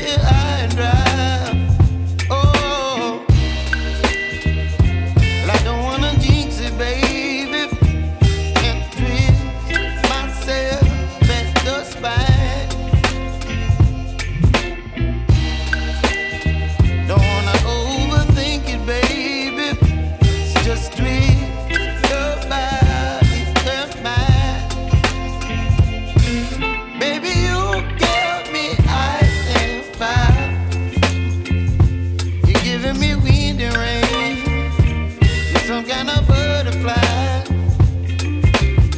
here high and dry. Oh, well, I don't wanna jinx it, baby, and twist myself at the spine. Don't wanna overthink it, baby. It's just twist your body and mine. Baby, you give me ice and fire. You're giving me wind and rain. You're some kind of butterfly.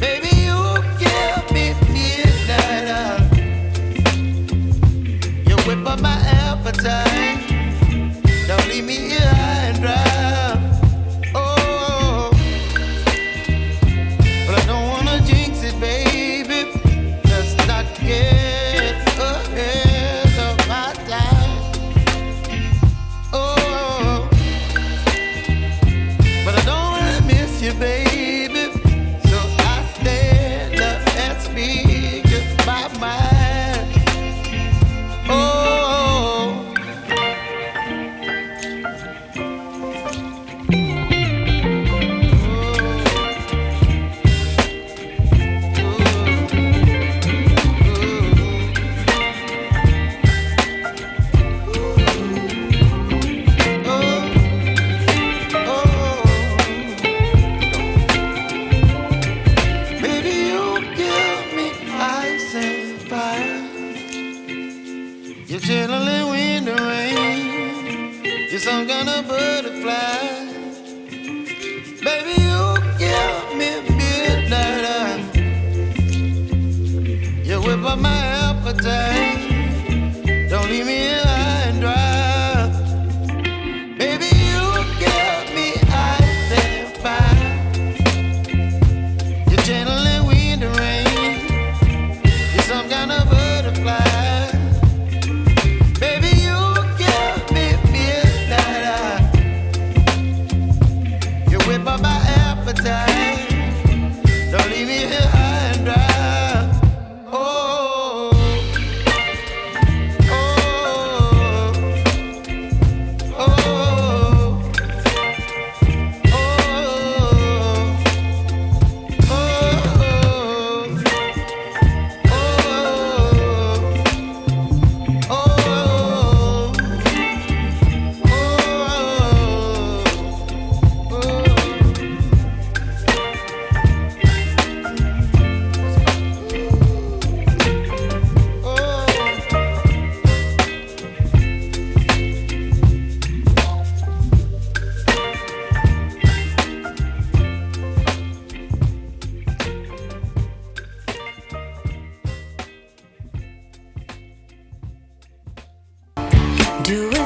Baby, you give me midnight. You whip up my appetite. Don't leave me here high and dry. Oh, but I don't wanna jinx it, baby. Let's not get ahead of my time. Oh, but I don't wanna miss you, baby. So I stand up and speak just my mind. Oh. You're channeling wind and rain. You're some kind of butterfly. Baby, you give me midnight. You whip up my appetite. Don't leave me here high and dry. Baby, you give me ice and fire. You're channeling wind and rain. You're some kind of butterfly. My appetite. Don't leave me here high and dry. Oh, oh, oh, oh, Do